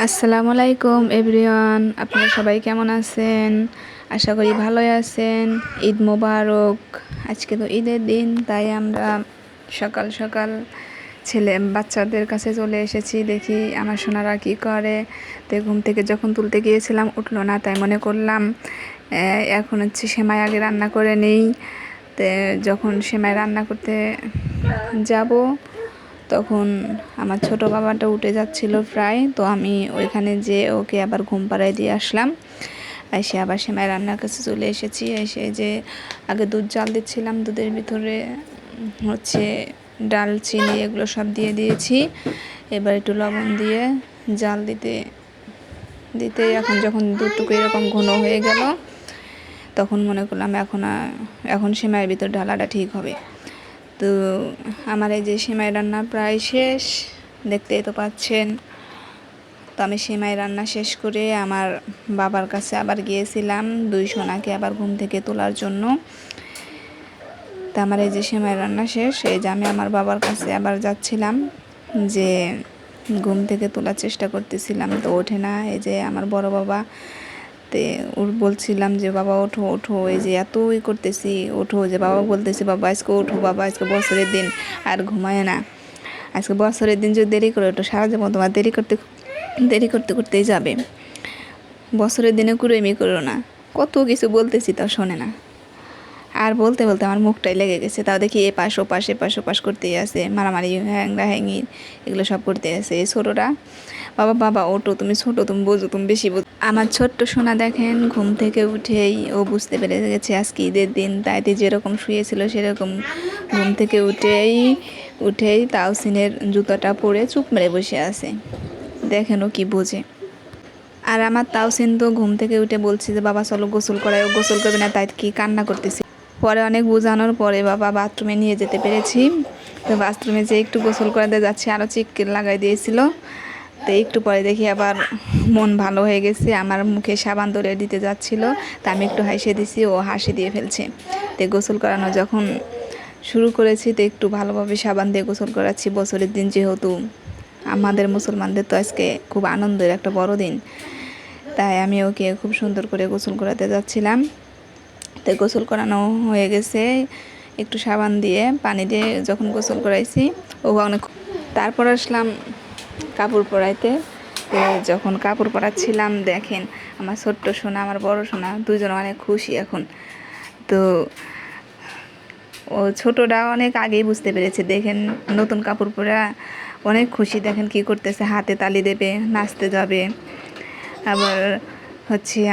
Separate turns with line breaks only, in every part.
আসসালামু আলাইকুম এভরিওয়ান, আপনারা সবাই কেমন আছেন? আশা করি ভালোই আছেন। ঈদ মোবারক। আজকে তো ঈদের দিন, তাই আমরা সকাল সকাল বাচ্চাদের কাছে চলে এসেছি। দেখি আমার সোনারা কি করে। তো ঘুম থেকে যখন তুলতে গিয়েছিলাম উঠলো না, তাই মনে করলাম এখন সেমাই আগে রান্না করে নেই। তো যখন সেমাই রান্না করতে যাব তখন আমার ছোট বাবাটা উঠে যাচ্ছিল প্রায়, তো আমি ওইখানে যে ওকে আবার ঘুম পাড়ায় দিয়ে আসলাম। এসে আবার সেমাই রান্নার কাছে চলে এসেছি। এসে যে আগে দুধ জাল দিচ্ছিলাম, দুধের ভিতরে ডাল চিনি এগুলো সব দিয়ে দিয়েছি। এবার একটু লবণ দিয়ে জাল দিতে দিতে এখন যখন দুধটুকু এরকম ঘন হয়ে গেল, তখন মনে করলাম এখন সেমাইয়ের ভিতর ঢালাটা ঠিক হবে। তো আমার এই যে সেমাই রান্না প্রায় শেষ, দেখতেই তো পাচ্ছেন। তো আমি সেমাই রান্না শেষ করে আমার বাবার কাছে আবার গিয়েছিলাম দুই সোনাকে আবার ঘুম থেকে তোলার জন্য। তো আমার এই যে সেমাই রান্না শেষ, এই যে আমি আমার বাবার কাছে আবার যাচ্ছিলাম, যে ঘুম থেকে তোলার চেষ্টা করতেছিলাম, তো ওঠে না। এই যে আমার বড় বাবা, তে ওর বলছিলাম যে বাবা ওঠো ওঠো, এই যে এতই করতেছি ওঠো, যে বাবা বলতেছি বাবা আজকে ওঠো, বাবা আজকে বছরের দিন আর ঘুমায় না, আজকে বছরের দিন যদি দেরি করে ওঠো সারা জীবন তোমার দেরি করতে করতেই যাবে, বছরের দিনে কুড়েমি করো না। কত কিছু বলতেছি তাও শোনে না। আর বলতে বলতে আমার মুখটাই লেগে গেছে। তাও দেখি এপাশ ওপাশ করতেই আছে, মারামারি হ্যাংরা হ্যাঙ্গি এগুলো সব করতে আছে। এই ছোটোটা বাবা বাবা ওঠো, তুমি ছোটো, তুমি বোঝো, তুমি বেশি বোঝো। আমার ছোট্ট সোনা দেখেন ঘুম থেকে উঠেই ও বুঝতে পেরে গেছে আজকে ঈদের দিন। তাইতে যেরকম শুয়েছিল সেরকম ঘুম থেকে উঠেই তাওসিনের জুতোটা পরে চুপ মেরে বসে আছে। দেখেন ও কি বোঝে। আর আমার তাওসিন তো ঘুম থেকে উঠে বলছি যে বাবা চলো গোসল করাই, ও গোসল করবে না, তাই কি কান্না করতেছে। পরে অনেক বোঝানোর পরে বাবা বাথরুমে নিয়ে যেতে পেরেছি। তো বাথরুমে যে একটু গোসল করাতে যাচ্ছে, আরও চিক্কেল লাগাই দিয়েছিল। তো একটু পরে দেখি আবার মন ভালো হয়ে গেছে, আমার মুখে সাবান ধরে দিতে যাচ্ছিল, তা আমি একটু হাসি দিছি, ও হাসি দিয়ে ফেলছে। তো গোসল করানো যখন শুরু করেছি, তো একটু ভালোভাবে সাবান দিয়ে গোসল করাচ্ছি। বছরের দিন যেহেতু আমাদের মুসলমানদের তো আজকে খুব আনন্দের একটা বড় দিন, তাই আমি ওকে খুব সুন্দর করে গোসল করাতে যাচ্ছিলাম। তো গোসল করানো হয়ে গেছে, একটু সাবান দিয়ে পানি দিয়ে যখন গোসল করাইছি ও অনেক। তারপর আসলাম কাপড় পরাইতে। তো যখন কাপড় পরাচ্ছিলাম দেখেন আমার ছোট্ট সোনা আমার বড় সোনা দুজন অনেক খুশি এখন। তো ও ছোটোটা অনেক আগেই বুঝতে পেরেছে, দেখেন নতুন কাপড় পরা অনেক খুশি। দেখেন কি করতেছে, হাতে তালি দেবে, নাচতে যাবে। আবার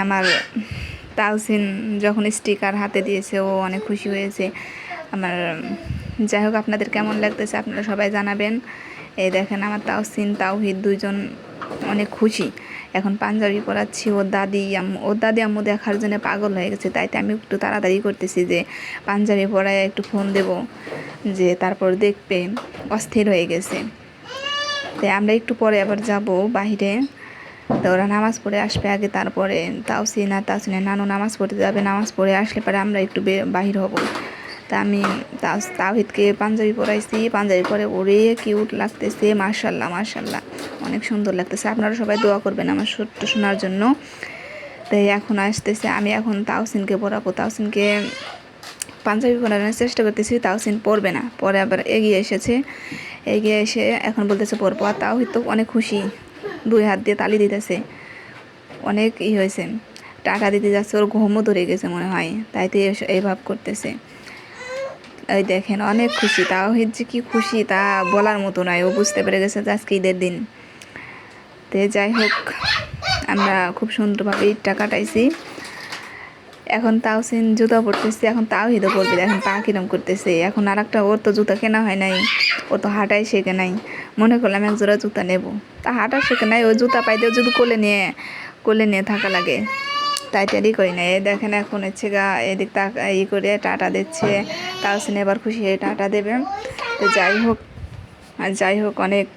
আমার তাওসিন যখন স্টিকার হাতে দিয়েছে ও অনেক খুশি হয়েছে আমার। যাই হোক, আপনাদের কেমন লাগতেছে আপনারা সবাই জানাবেন। এই দেখেন আমার তাওসিন তাওহিদ দুইজন অনেক খুশি। এখন পাঞ্জাবি পরাচ্ছি, ওর দাদি আম্মু দেখার জন্য পাগল হয়ে গেছে। তাইতে আমি একটু তাড়াতাড়ি করতেছি যে পাঞ্জাবি পরায় একটু ফোন দেব, যে তারপর দেখবে। অস্থির হয়ে গেছে। তাই আমরা একটু পরে আবার যাব বাহিরে। তো ওরা নামাজ পড়ে আসবে আগে, তারপরে তাওসিনের নানু নামাজ পড়তে যাবে। নামাজ পড়ে আসলে পরে আমরা একটু বাহির হব। তা আমি তাওহিদকে পাঞ্জাবি পরাইছি, পাঞ্জাবি পরে ওরে কিউট লাগতেছে, মাশাল্লাহ মাশাল্লাহ অনেক সুন্দর লাগতেছে। আপনারা সবাই দোয়া করবেন আমার ছোট্ট শোনার জন্য। তাই এখন আসতেছে, আমি এখন তাওসিনকে পরাবো। তাওসিনকে পাঞ্জাবি পরানোর চেষ্টা করতেছি, তাওসিন পরবে না। পরে আবার এগিয়ে এসে এখন বলতেছে পরবো। আর তাওহিদ তো অনেক খুশি, দুই হাত দিয়ে তালি দিতেছে, অনেক হয়েছে, টাকা দিতে যাচ্ছে, ওর ঘুমও ধরে গেছে মনে হয়, তাইতে এই ভাব করতেছে। ওই দেখেন অনেক খুশি তাওহিদ, যে কি খুশি তা বলার মতো নয়। ও বুঝতে পেরে গেছে যে আজকে ঈদের দিন। তো যাই হোক, আমরা খুব সুন্দরভাবে ঈদটা কাটাইছি। এখন তাওসিন জুতা পরতেছে, এখন তাওহিদও পরবে। এখন পা কিরম করতেছে। এখন আর একটা, ওর তো জুতা কেনা হয় নাই, ও তো হাঁটাই শেখে নাই। মনে করলাম এক জোড়া জুতা নেব, তা হাঁটা শেখে নাই। ওই জুতা পাইতেও যদি কোলে নিয়ে থাকা লাগে, তাই টেরি করি না। দেখেন এখন এদিক করে টাটা দিচ্ছে। তাওসিন এবার খুশি হয়ে টাটা দেবে। তো যাই হোক অনেক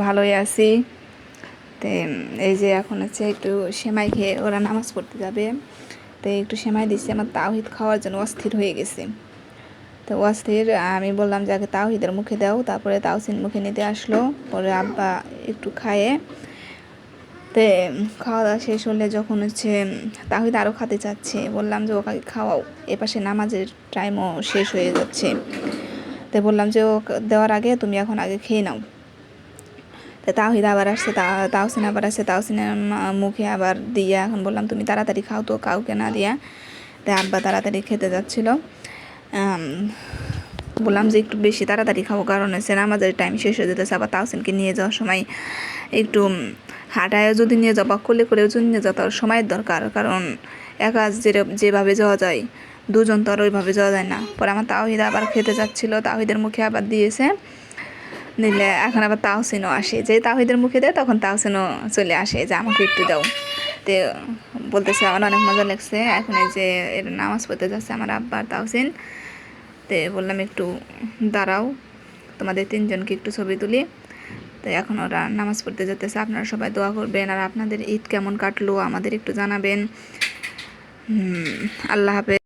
ভালোই আছি। তো এই যে এখন একটু সেমাই খেয়ে ওরা নামাজ পড়তে যাবে। তো একটু সেমাই দিচ্ছে, আমার তাওহিদ খাওয়ার জন্য অস্থির হয়ে গেছে। তো অস্থির, আমি বললাম যে আগে তাওহিদের মুখে দাও, তারপরে তাওসিন মুখে নিতে আসলো। পরে আব্বা একটু খায়ে তে খাওয়া দাওয়া শেষ হলে যখন হচ্ছে তাহিদ আরও খেতে চাচ্ছে, বললাম যে ওকে খাওয়াও, এপাশে নামাজের টাইমও শেষ হয়ে যাচ্ছে। তো বললাম যে ও দেওয়ার আগে তুমি এখন আগে খেয়ে নাও। তো তাহিদ আবার আসছে, তাহসিন আবার আসছে, তাহসিনের মুখে আবার দিয়ে এখন বললাম তুমি তাড়াতাড়ি খাও, তো কাউকে না দিয়া। তাই আব্বা তাড়াতাড়ি খেতে যাচ্ছিল। বললাম যে একটু বেশি তাড়াতাড়ি খাবো, কারণ হচ্ছে নামাজের টাইম শেষ হয়ে যেতেছে। আবার তাহসিনকে নিয়ে যাওয়ার সময় একটু হাঁটায় যদি নিয়ে যাও বা কোলে করেও যদি নিয়ে যাও, তার সময়ের দরকার, কারণ একা যেভাবে যাওয়া যায় দুজন তো আর ওইভাবে যাওয়া যায় না। পরে আমার তাওহিদ আবার খেতে যাচ্ছিলো, তাওহিদের মুখে আবার দিয়েছে, নিলে এখন আবার তাহসিনও আসে, যে তাওহিদের মুখে দেয় তখন তাহসিনও চলে আসে যে আমাকে একটু দাও। তো বলতেছে আমার অনেক মজা লাগছে, এখন এই যে এর নামাজ পড়তে যাচ্ছে আমার আব্বা আর তাহসিন। তো বললাম একটু দাঁড়াও, তোমাদের তিনজনকে একটু ছবি তুলি। তো এখন ওরা নামাজ পড়তে যেতেছে। আপনারা সবাই দোয়া করবেন, আর আপনাদের ঈদ কেমন কাটলো আমাদের একটু জানাবেন। আল্লাহ হাফেজ।